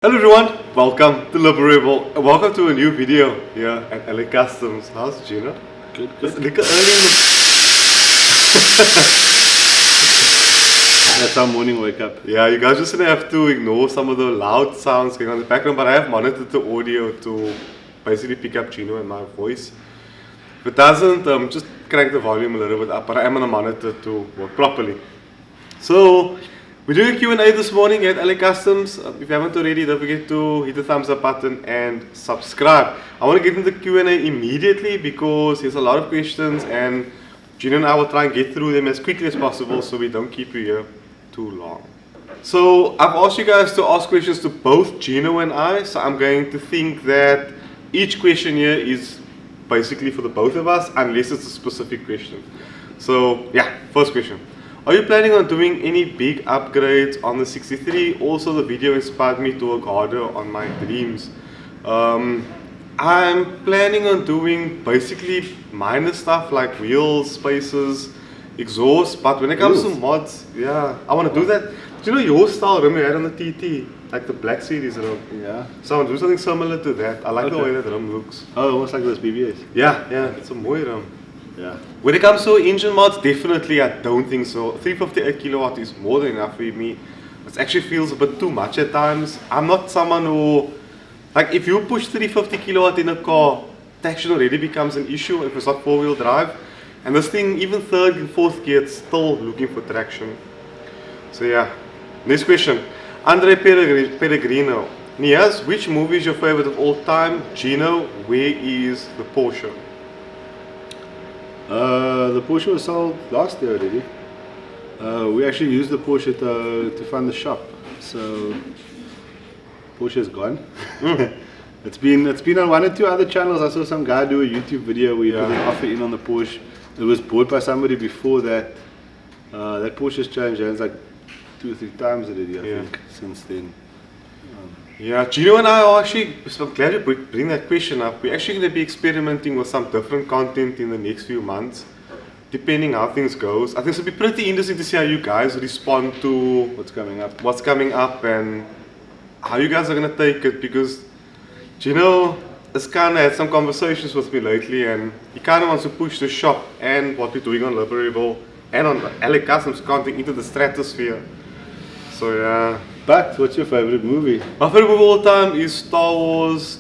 Hello everyone, welcome to Liberebil. Welcome to a new video here at LA Customs. How's Gina? Good. It's a little early in the... That's our morning wake up. Yeah, you guys just gonna have to ignore some of the loud sounds going on in the background, but I have monitored the audio to basically pick up Gino and my voice. If it doesn't, just crank the volume a little bit up, but I am gonna monitor to work properly. So, we're doing a Q&A this morning at LA Customs. If you haven't already, don't forget to hit the thumbs up button and subscribe. I want to get into the Q&A immediately because there's a lot of questions and Gina and I will try and get through them as quickly as possible so we don't keep you here too long. So I've asked you guys to ask questions to both Gino and I, so I'm going to think that each question here is basically for the both of us unless it's a specific question. So yeah, first question. Are you planning on doing any big upgrades on the 63? Also, the video inspired me to work harder on my dreams. I'm planning on doing basically minor stuff like wheels, spacers, exhaust, but when it comes to mods, yeah, I want to do that. Do you know your style rim you had on the TT? Like the Black Series rim? Yeah. So I want to do something similar to that. I like the way that rim looks. Oh, almost like those BBAs. Yeah, it's a mooi rim. Yeah. When it comes to engine mods, definitely I don't think so. 358 kilowatt is more than enough for me. It actually feels a bit too much at times. I'm not someone who, like if you push 350 kilowatt in a car, traction already becomes an issue if it's not four-wheel drive. And this thing, even third and fourth gear, it's still looking for traction. So yeah. Next question. Andre Peregrino. Niyaaz, which movie is your favorite of all time? Gino, where is the Porsche? The Porsche was sold last year already. We actually used the Porsche to fund the shop. So Porsche is gone. It's been on one or two other channels. I saw some guy do a YouTube video where he put an offer in on the Porsche. It was bought by somebody before that. That Porsche's changed hands like 2 or 3 times already, I think, since then. Yeah, Gino and I are actually, so I'm glad you bring that question up. We're actually going to be experimenting with some different content in the next few months, depending how things goes. I think it'll be pretty interesting to see how you guys respond to what's coming up and how you guys are going to take it, because Gino has kind of had some conversations with me lately and he kind of wants to push the shop and what we're doing on Liberebil and on LA Customs content into the stratosphere. So yeah. But what's your favorite movie? My favorite movie of all time is Star Wars,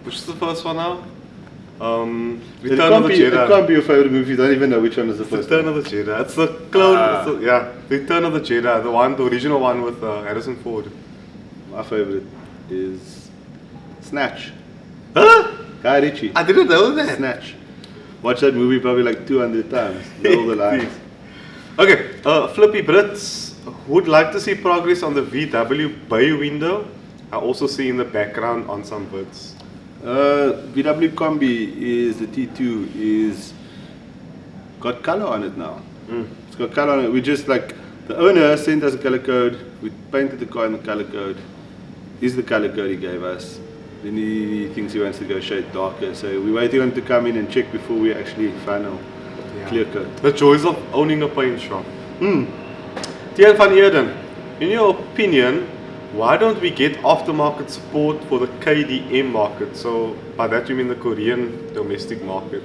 which is the first one now? Return of the Jedi. It can't be your favorite movie, you don't even know which one is the first Return of the Jedi. It's the clone, Return of the Jedi, the original one with Harrison Ford. My favorite is Snatch. Huh? Guy Ritchie. I didn't know that. Snatch. Watch that movie probably like 200 times. Know all the lines. Okay, Flippy Brits would like to see progress on the VW bay window. I also see in the background on some vids. VW Combi is the T2 is got color on it now. It's got color on it. We just like the owner sent us a color code. We painted the car in the color code. This is the color code he gave us. Then he thinks he wants to go shade darker. So we're waiting on him to come in and check before we actually final clear coat. The joys of owning a paint shop. Tian van Eerden, in your opinion, why don't we get aftermarket support for the KDM market? So by that you mean the Korean domestic market.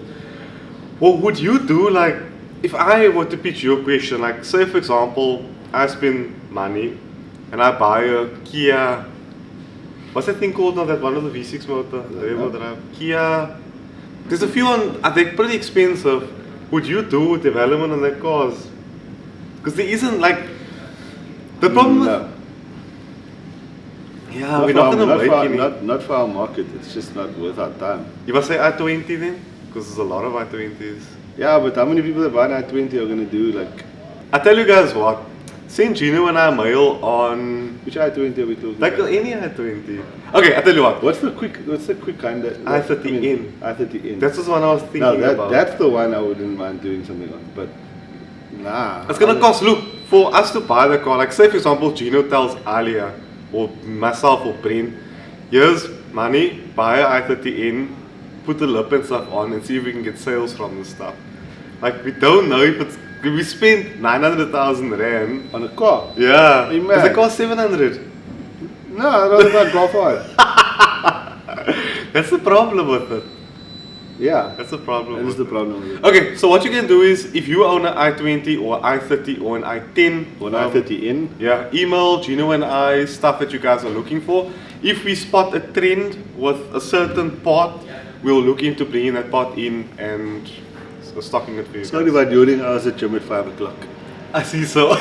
What would you do, like, if I were to pitch your question, like say for example, I spend money and I buy a Kia, what's that thing called now, that one of the V6 motor, Kia, there's a few on, they're pretty expensive. Would you do development on their cars? Because there isn't like, the problem we're not going to make any. Not for our market, it's just not worth our time. You must say i20 then? Because there's a lot of i20s. Yeah, but how many people that buy an i20 are going to do like... I tell you guys what, send Gino and I a mail on... Which i20 are we talking like about? Any i20. Okay, I tell you what. What's the quick kind of... i30N. i30N. That's the one I was thinking about. That's the one I wouldn't mind doing something on, but... Nah. It's going to cost, look, for us to buy the car, like say for example Gino tells Alia, or myself or Brent, here's money, buy a i30N, put the lip and stuff on and see if we can get sales from this stuff. Like we don't know if it's, we spent 900,000 rand on a car. Yeah, Because it cost 700. No, I rather about Golf R. That's the problem with it. Yeah. That's the problem. That is the problem with it. Okay, so what you can do is, if you own an i20 or i30 or an i10, Or an i30N. yeah, email Gino and I stuff that you guys are looking for. If we spot a trend with a certain part, we'll look into bringing that part in and stocking it for you. Sorry about during hours at gym at 5 o'clock. I see so.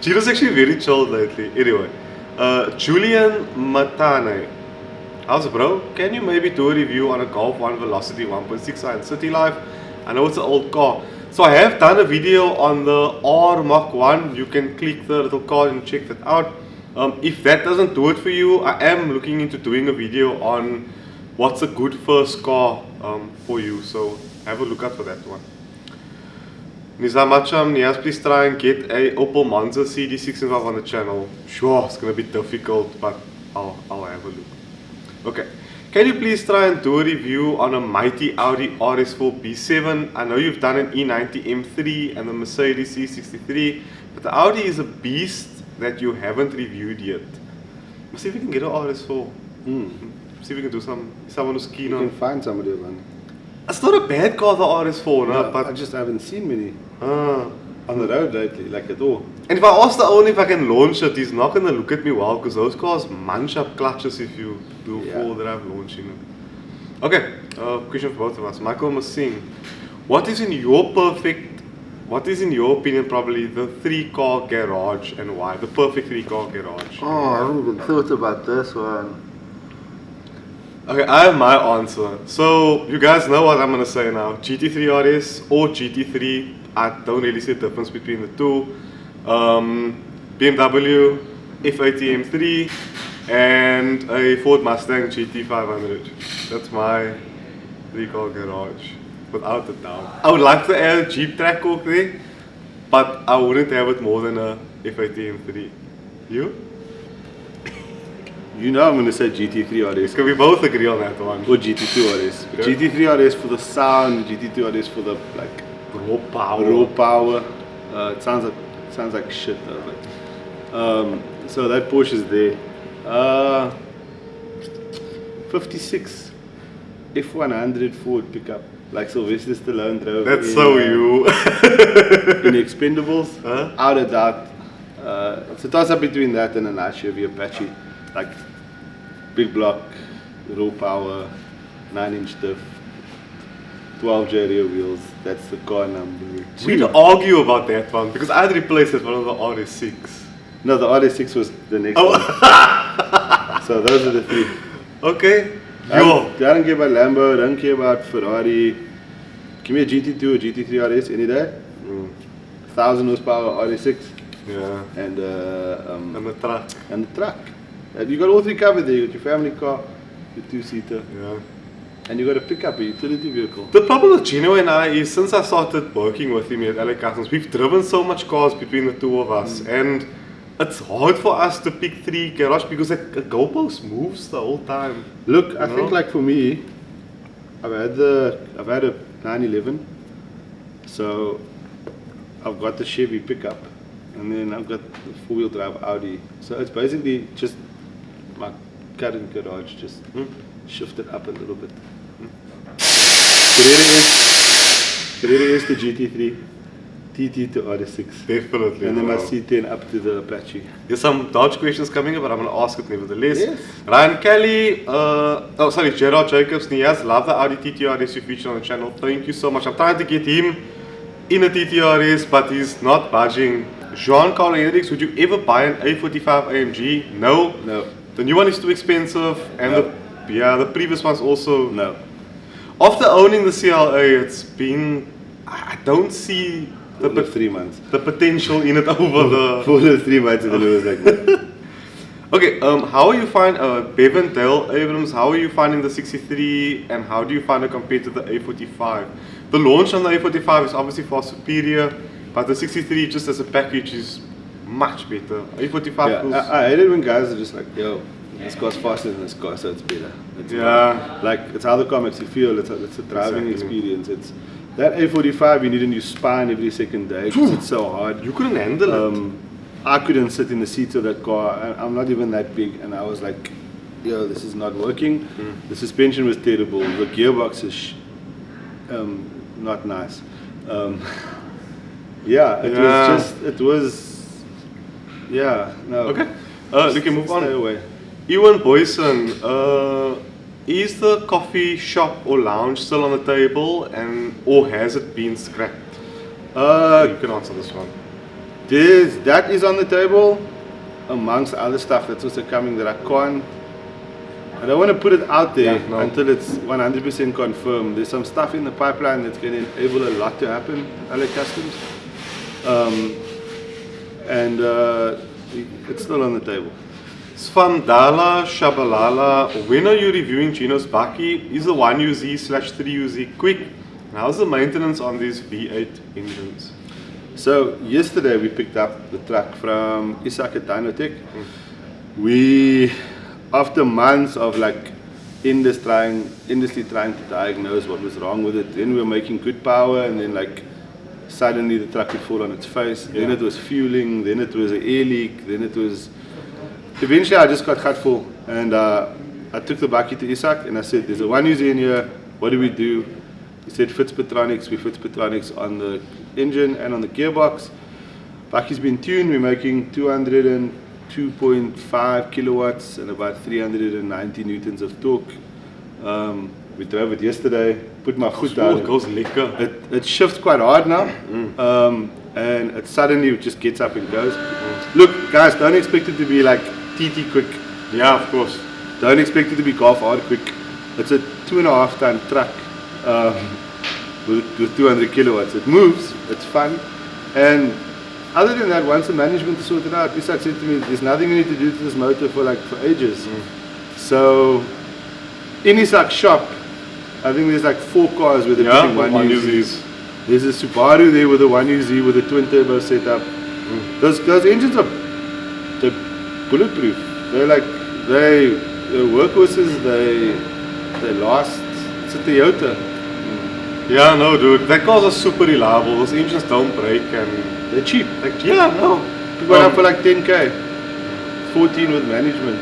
Gino's actually very chilled lately. Anyway, Julian Matane. How's it, bro? Can you maybe do a review on a Golf 1 Velocity 1.6i in city life? I know it's an old car. So I have done a video on the R Mach 1. You can click the little card and check that out. If that doesn't do it for you, I am looking into doing a video on what's a good first car for you. So have a look out for that one. Nizamacham, Niyaaz, please try and get a Opel Monza CD65 on the channel. Sure, it's gonna be difficult, but I'll have a look. Okay, can you please try and do a review on a mighty Audi RS4 B7? I know you've done an E90 M3 and the Mercedes C63, but the Audi is a beast that you haven't reviewed yet. Let's see if we can get an RS4. See if we can do someone who's keen You on. can find somebody around. It's not a bad car, the RS4, no, but I just haven't seen many on the road lately, like at all. And if I ask the owner if I can launch it, he's not going to look at me well, because those cars munch up clutches if you do full drive launching it. Okay, question for both of us. Michael must sing. What is in your opinion probably the 3-car garage and why? The perfect 3-car garage. Oh, I haven't even thought about this one. Okay, I have my answer. So you guys know what I'm going to say now. GT3 RS or GT3. I don't really see a difference between the two. BMW F80 M3 and a Ford Mustang GT500. That's my 3-car garage, without a doubt. I would like to add a Jeep track walk there, but I wouldn't have it more than a F80 M3. You? You know I'm going to say GT3 RS. Can we both agree on that one? Or GT2 RS. Okay. GT3 RS for the sound, GT2 RS for the like Raw power. raw power. It sounds like shit though. But, so that Porsche is there. 56 F100 Ford pickup, like Sylvester Stallone drove. That's so you. In Expendables, Huh? out of doubt. It's a toss up between that and a nice Chevy Apache, like big block, raw power, 9-inch diff, 12J rear wheels. That's the car number 2. We'd argue about that one because I'd replace it with one of the RS6. No, the RS6 was the next Oh. one. So those are the 3. Okay. I Yo. don't care about Lambo, don't care about Ferrari. Give me a GT2 or GT3 RS any day. 1000 horsepower RS6 Yeah. and And the truck. the truck. You got all 3 covered there. You got your family car, your 2-seater, Yeah. and you got a pickup, a utility vehicle. The problem with Gino and I is since I started working with him at LA Customs, we've driven so much cars between the two of us, and it's hard for us to pick 3 garage because a goalpost moves the whole time. Look, I know? think like for me, I've had a 911, so I've got the Chevy pickup, and then I've got the 4-wheel drive Audi. So it's basically just my current garage, just shifted up a little bit. Carrera is the GT3, TT to RS6, Definitely. and then my bro. C10 up to the Apache. There's some Dodge questions coming up, but I'm going to ask it nevertheless. Yes. Ryan Kelly, Gerard Jacobs, Niyaaz, love the Audi TTRS you featured on the channel. Thank you so much. I'm trying to get him in a TTRS, but he's not budging. Jean-Carl Hendricks, would you ever buy an A45 AMG? No. No. The new one is too expensive, and No. the previous one's also. No. After owning the CLA, it's been. I don't see The 3 months. the potential in it over the. For the 3 months, and then it was like, no. Okay, how are you Bevan Dale Abrams, how are you finding the 63 and how do you find it compared to the A45? The launch on the A45 is obviously far superior, but the 63 just as a package is much better. A45 feels... Yeah, I hate it when guys are just like, yo, this car's faster than this car, so it's better. It's Yeah. like, it's how the car makes you feel, it's a driving Exactly. experience. It's that A45, you need a new spine every second day because it's so hard. You couldn't handle it. I couldn't sit in the seat of that car. I'm not even that big, and I was like, yo, this is not working. The suspension was terrible. The gearbox is not nice. No. Okay. We can move on. Stay away. Ewan Boyson, is the coffee shop or lounge still on the table, or has it been scrapped? You can answer this one. That is on the table, amongst other stuff that's also coming that I don't want to put it out there until it's 100% confirmed. There's some stuff in the pipeline that's going to enable a lot to happen at LA Customs. It's still on the table. Svandala Shabalala, when are you reviewing Gino's Bakkie? Is the 1UZ/3UZ quick? And how's the maintenance on these V8 engines? So yesterday we picked up the truck from Isak at Dynotech. We, after months of like industry trying to diagnose what was wrong with it, then we were making good power, and then like suddenly the truck would fall on its face. Then it was fueling, then it was an air leak, then it was... Eventually I just got full, and I took the Bakkie to Isak and I said, there's a 1UZ in here, what do we do? He said, fits Petronics. We fit Petronics on the engine and on the gearbox. Bakkie's been tuned. We're making 202.5 kilowatts and about 390 newtons of torque. We drove it yesterday, put my foot down. It goes lekker. It shifts quite hard now, and it suddenly just gets up and goes. Look, guys, don't expect it to be like TT quick. Yeah, of course. Don't expect it to be golf hard quick. It's a 2.5 ton truck. With 200 kilowatts. It moves, it's fun, and other than that, once the management is sorted out, Isak said to me, there's nothing you need to do to this motor for ages. So in Isak's shop, I think there's like 4 cars with the 1UZs. There's a Subaru there with a 1UZ with a twin turbo setup. Those engines they're bulletproof. They're workhorses, they last. It's a Toyota. Yeah, no, dude. That cars are super reliable. Those engines don't break, and they're cheap. You got up for like 10k, 14 with management.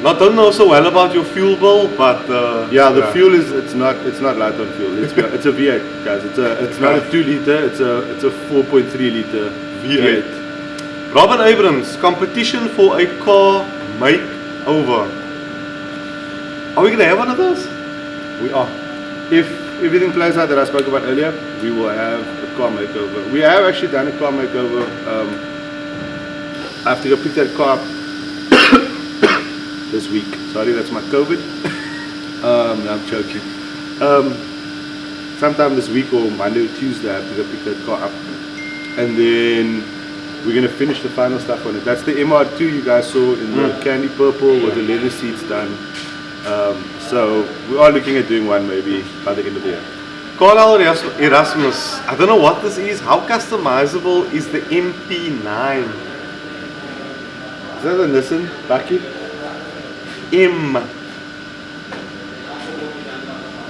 I don't know so well about your fuel bill, but the fuel it's not light on fuel. It's a V8, guys. It's not a 2 liter. It's a 4.3 liter V8. Robin Abrams, competition for a car makeover. Are we gonna have one of those? We are. If everything plays out that I spoke about earlier, we will have a car makeover. We have actually done a car makeover. I have to go pick that car up this week. Sorry, that's my COVID. No, I'm joking. Sometime this week or Monday or Tuesday, I have to go pick that car up. And then we're going to finish the final stuff on it. That's the MR2 you guys saw in the candy purple with the leather seats done. So we are looking at doing one maybe by the end of the year. Carl Erasmus, I don't know what this is. How customizable is the MP9? Is that a Nissan, Bakkie? M. I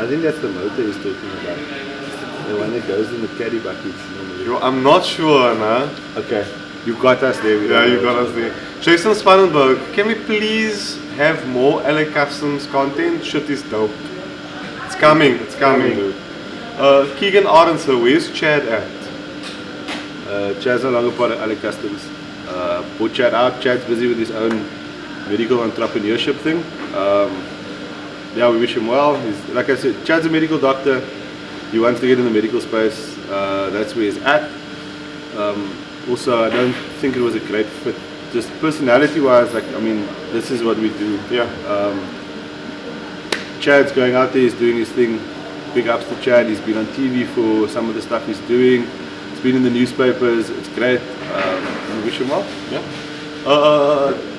think that's the motor he's talking about. The one that goes in the caddy buckets normally. I'm not sure, nah. Okay, you got us there. You got us there. Jason Spannenberg, can we please have more LA Customs content? Shit is dope. It's coming. Dude. Keegan Aronson, where's Chad at? Chad's no longer part of LA Customs. Put Chad out. Chad's busy with his own medical entrepreneurship thing. Yeah, we wish him well. He's, like I said, Chad's a medical doctor. He wants to get in the medical space. That's where he's at. Also, I don't think it was a great fit. Just personality-wise, like, I mean, this is what we do. Yeah. Chad's going out there, he's doing his thing. Big ups to Chad. He's been on TV for some of the stuff he's doing. He's been in the newspapers. It's great. We wish him well. Yeah.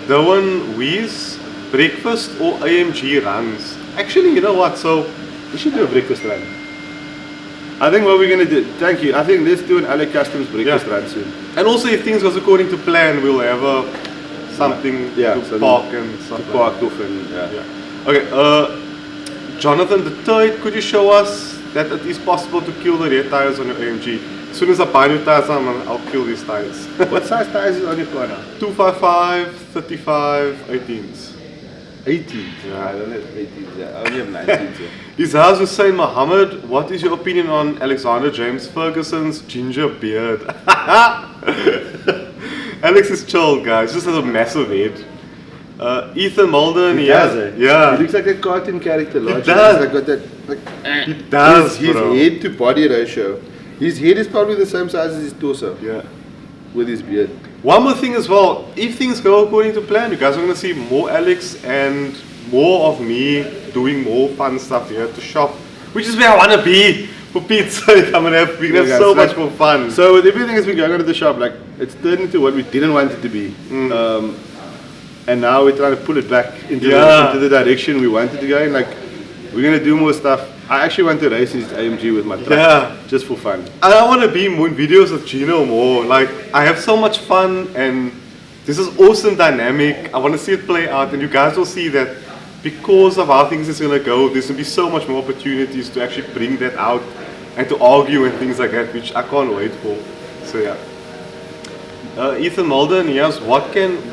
Dylan Weiss, breakfast or AMG runs? Actually, you know what? So we should do a breakfast run. I think what we're going to do, thank you, I think let's do an LA Customs breakfast run soon. And also if things goes according to plan, we'll have something to park and stuff. To park off and Okay, Jonathan the Third, could you show us that it is possible to kill the rear tires on your AMG? As soon as I buy new tires, I'll kill these tires. What size tires is on your car now? 255, 35, 18s. 18s. Yeah. I don't have 18s. Yeah. I only have 19s. Yeah. Niyaaz Hussain Mohammed, what is your opinion on Alexander James Ferguson's ginger beard? Alex is chill, guys. Just has a massive head. Ethan Mulder, He does, eh? yeah. He looks like a cartoon character. He Large. does. He's got that, like, He does, his bro. head to body ratio. His head is probably the same size as his torso. Yeah. With his beard. One more thing as well. If things go according to plan, you guys are going to see more Alex and more of me doing more fun stuff here at the shop, which is where I want to be. For Pete's sake, we're gonna have guys, so like, much more fun. So with everything that's been going on at the shop, like it's turned into what we didn't want it to be. And now we're trying to pull it back into, into the direction we wanted to go in. Like we're gonna do more stuff. I actually want to race his AMG with my truck, just for fun. And I want to be more in videos with Gino more. Like I have so much fun, and this is awesome dynamic. I want to see it play out, and you guys will see that because of how things is gonna go, there's gonna be so much more opportunities to actually bring that out and to argue and things like that, which I can't wait for. So yeah. Ethan Mulder, Niyaaz,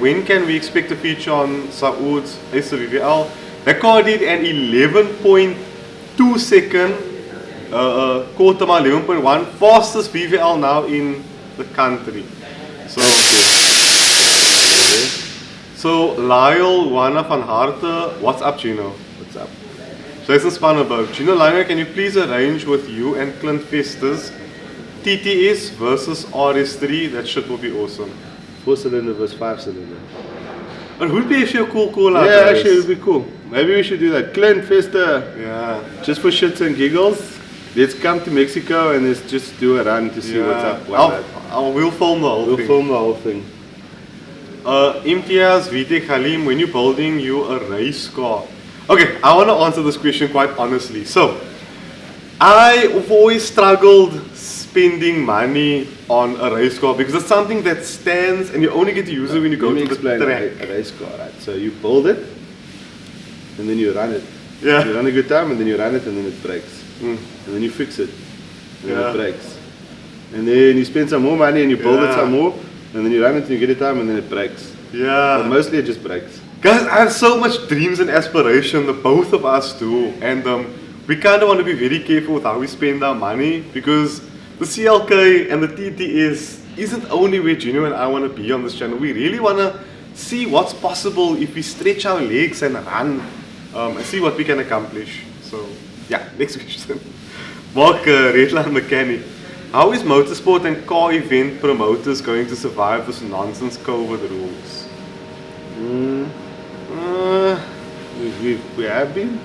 when can we expect a feature on Saoud's A45? That car did an 11.2 second quarter mile, 11.1, fastest VVL now in the country. So Lyle Wana van Harte, what's up, Gino? What's up? Jason Spannerberg, Gino Liner, can you please arrange with you and Clint Festus TTS versus RS3? That shit will be awesome. 4-cylinder versus 5-cylinder. It would be actually a cool call out. Yeah, guys. actually it would be cool. Maybe we should do that. Clint Festa. Yeah. Just for shits and giggles. Let's come to Mexico and let's just do a run to see what's up. We'll film the whole thing. We'll film the whole thing. Imtiaz Vite Khalim, when you're building you a race car. Okay, I want to answer this question quite honestly. So, I've always struggled spending money on a race car because it's something that stands and you only get to use it when you go to the track. A race car, right? So you build it and then you run it. Yeah. You run a good time and then you run it and then it breaks. Mm. And then you fix it and then it breaks. And then you spend some more money and you build it some more and then you run it and you get it time and then it breaks. Yeah. But mostly it just breaks. Guys, I have so much dreams and aspiration, the both of us do, and we kind of want to be very careful with how we spend our money because the CLK and the TTS isn't only where Gino and I want to be on this channel. We really want to see what's possible if we stretch our legs and run and see what we can accomplish. So, yeah, next question. Mark, Redline Mechanic. How is motorsport and car event promoters going to survive this nonsense COVID rules? We have been?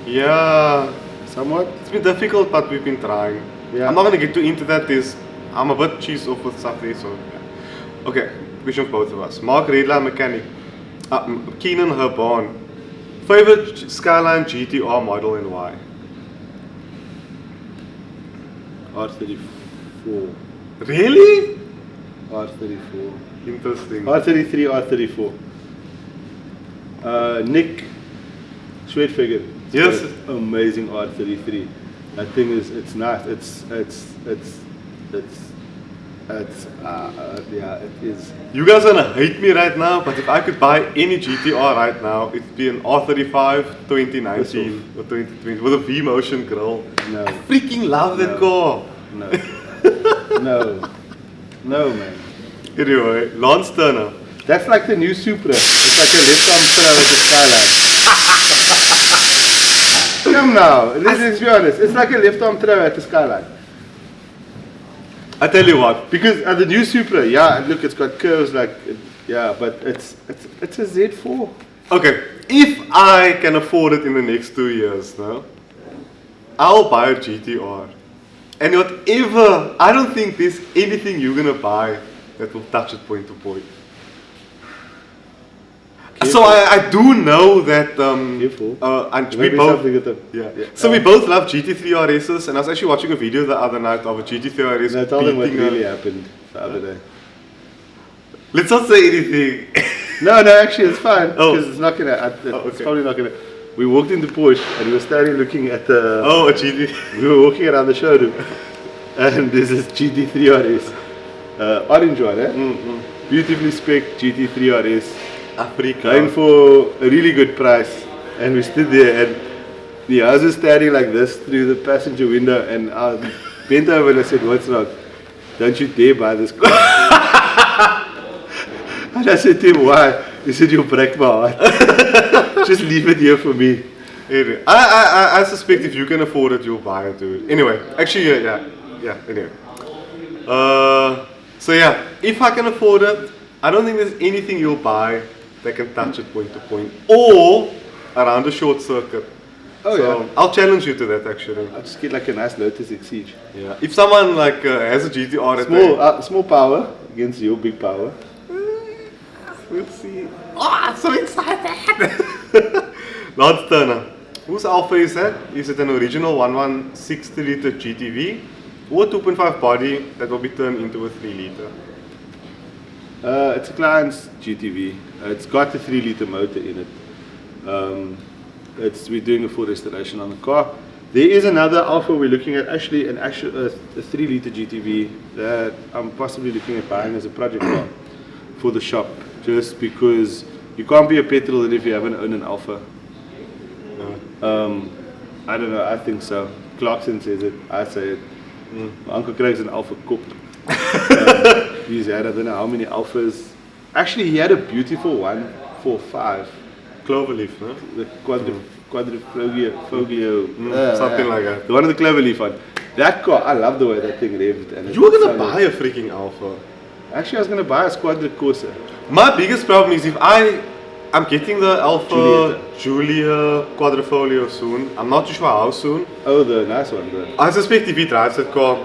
Yeah, somewhat. It's been difficult, but we've been trying. Yeah. I'm not going to get too into that. I'm a bit cheesed off with stuff there, so yeah. Okay, question for both of us. Mark Redline Mechanic. Keenan Herborn. Favorite Skyline GTR model and why? R34. Really? R34. Interesting. R33, R34. Nick Schwedfigger. Yes. Amazing R33. That thing is, it's nice. Yeah, it is. You guys are gonna hate me right now, but if I could buy any GTR right now, it'd be an R35 2019 or 2020 with a V-Motion grill. No. I freaking love that car. No. No, man. Anyway, Lance Turner. That's like the new Supra. It's like a left-arm throw at the Skyline. Come now, let's be honest. It's like a left-arm throw at the Skyline. I tell you what, because the new Supra, yeah, look, it's got curves like, yeah, but it's a Z4. Okay, if I can afford it in the next 2 years, no, I'll buy a GTR. And whatever, I don't think there's anything you're gonna buy that will touch it point to point. So I do know that we both love GT3 RSs, and I was actually watching a video the other night of a GT3 RS. No, tell them what really happened the other day. Let's not say anything. No, actually it's fine because it's not gonna. It's probably not gonna. We walked into Porsche and we were standing looking at the. A GT. We were walking around the showroom, And this is GT3 RS. Orange one, eh? Beautifully spec GT3 RS. Africa. Going for a really good price. And we stood there and Niyaaz was standing like this through the passenger window and I bent over and I said, what's wrong? Don't you dare buy this car. And I said to him, why? He said, you'll break my heart. Just leave it here for me. Anyway, I suspect if you can afford it, you'll buy it, dude. Anyway, actually, anyway. So yeah, if I can afford it, I don't think there's anything you'll buy that can touch it point to point or around a short circuit. Oh So, yeah. I'll challenge you to that actually. I'll just get like a nice Lotus Exige. Yeah. If someone like has a GTR at Small power against your big power. we'll see. Oh, I'm so excited! Lance Turner. Whose Alpha is that? Is it an original 1.16 liter GTV or 2.5 body that will be turned into a 3 liter? It's a client's GTV. It's got a 3 liter motor in it. We're doing a full restoration on the car. There is another Alpha we're looking at, actually a 3 liter GTV that I'm possibly looking at buying as a project car for the shop, just because you can't be a petrol if you haven't owned an Alpha. I don't know, I think so. Clarkson says it, I say it. My uncle Craig's an Alpha Cop. He's had, I don't know how many Alphas. Actually, he had a beautiful 145. Cloverleaf, no? The quadrifoglio, Something like that. the one of the cloverleaf one. That car, I love the way that thing revved. And You were gonna buy a freaking Alpha. Actually, I was gonna buy a Squadra Corsa. My biggest problem is if I'm getting the Alpha Giulia Quadrifoglio soon. I'm not too sure how soon. Oh, the nice one, bro. I suspect if he drives that car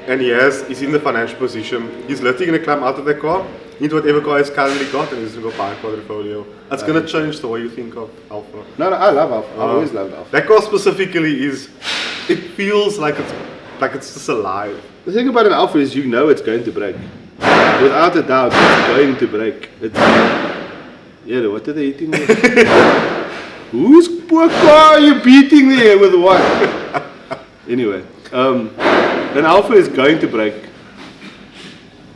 and he's in the financial position, he's literally going to climb out of that car, into whatever car he's currently got, and he's going to go buy a Quadrifoglio. That's going to change the way you think of Alpha. No, I love Alpha. I always loved Alpha. That car specifically it feels like it's just alive. The thing about an Alpha is you know it's going to break. Without a doubt, it's going to break. Yeah, what are they eating there? Whose poor car are you beating there with what? Anyway, an Alpha is going to break.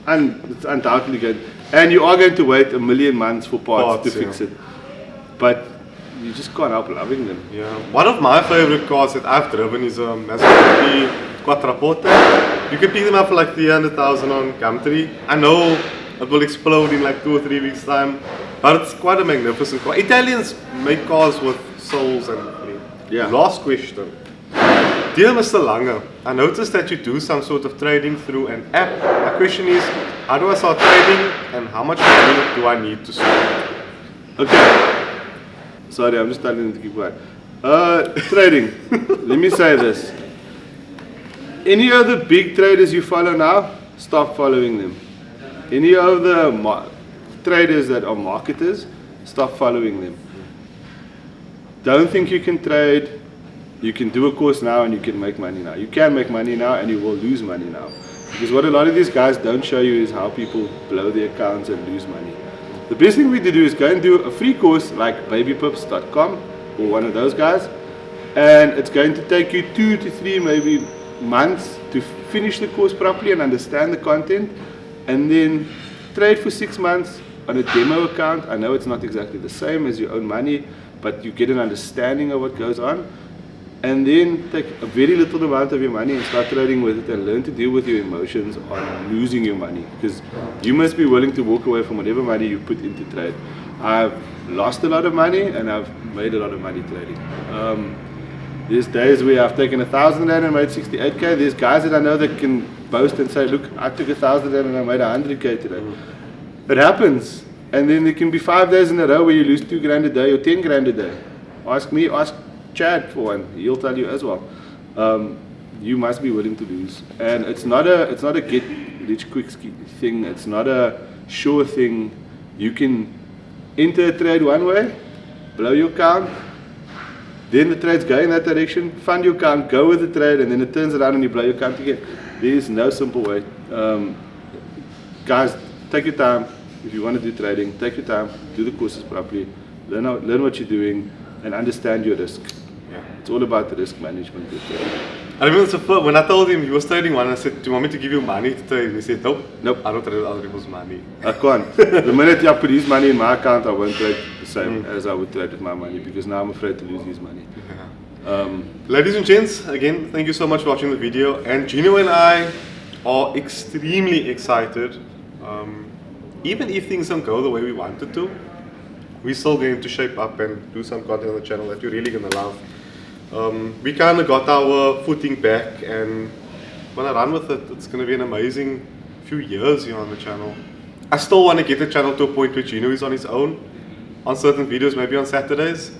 And it's undoubtedly going. And you are going to wait a million months for parts to fix it. But you just can't help loving them. Yeah. One of my favorite cars that I've driven is a Maserati Quattroporte. You can pick them up for like 300,000 on Gumtree. I know it will explode in like 2 or 3 weeks time, but it's quite a magnificent car. Italians make cars with souls and yeah. Last question. Dear Mr. Lange, I noticed that you do some sort of trading through an app. My question is, how do I start trading and how much money do I need to start? Okay. Sorry, I'm just starting to keep quiet. Trading. Let me say this. Any of the big traders you follow now, stop following them. Any of the traders that are marketers, stop following them. Don't think you can trade. You can do a course now and you can make money now. You can make money now and you will lose money now. Because what a lot of these guys don't show you is how people blow their accounts and lose money. The best thing we to do is go and do a free course like babypips.com or one of those guys. And it's going to take you 2 to 3 maybe months to finish the course properly and understand the content. And then trade for 6 months on a demo account. I know it's not exactly the same as your own money, but you get an understanding of what goes on. And then take a very little amount of your money and start trading with it and learn to deal with your emotions on losing your money. Because you must be willing to walk away from whatever money you put into trade. I've lost a lot of money and I've made a lot of money trading. There's days where I've taken 1,000 rand and made 68k. There's guys that I know that can boast and say, look, I took 1,000 rand and I made 100k today. It happens. And then there can be 5 days in a row where you lose 2 grand a day or 10 grand a day. Ask me, ask Chad for one. He'll tell you as well. You must be willing to lose. And it's not a get rich quick thing. It's not a sure thing. You can enter a trade one way, blow your account, then the trades go in that direction, fund your account, go with the trade, and then it turns around and you blow your account again. There is no simple way. Guys, take your time. If you want to do trading, take your time, do the courses properly, learn what you're doing, and understand your risk. Yeah. It's all about the risk management. I remember when I told him he was trading one, I said, "Do you want me to give you money to trade?" And he said, "Nope, Nope. I don't trade with other people's money." I can't. The minute I put his money in my account, I won't trade the same as I would trade with my money because now I'm afraid to lose his money. Ladies and gents, again, thank you so much for watching the video. And Gino and I are extremely excited. Even if things don't go the way we wanted to, we're still going to shape up and do some content on the channel that you're really going to love. We kind of got our footing back and when I run with it, it's going to be an amazing few years here on the channel. I still want to get the channel to a point where Gino is on his own on certain videos, maybe on Saturdays.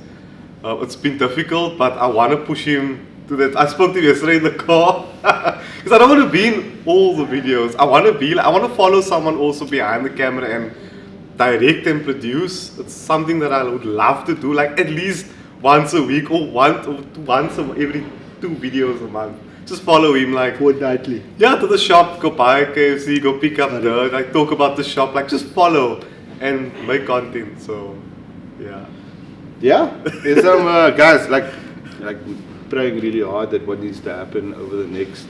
It's been difficult, but I want to push him to that. I spoke to him yesterday in the car because I don't want to be in all the videos. I want to follow someone also behind the camera and direct and produce. It's something that I would love to do, like at least once a week or once every 2 videos a month. Just follow him, like Fortnightly. yeah, to the shop, go buy a KFC, go pick up dirt, like talk about the shop, like just follow and make content. So yeah. Yeah, there's some guys like praying really hard that what needs to happen over the next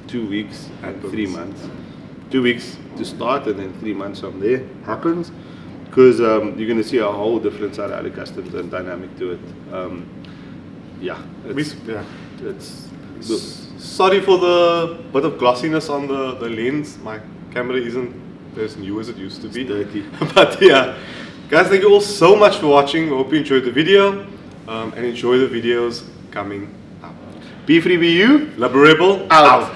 2 weeks and 3 months. 2 weeks to start and then 3 months from there happens because you're going to see a whole different side of the customs and dynamic to it. Sorry for the bit of glossiness on the lens. My camera isn't as new as it used to be. It's dirty. But yeah, guys, thank you all so much for watching. I hope you enjoyed the video and enjoy the videos coming up. Be free, be you. Liberebil Out.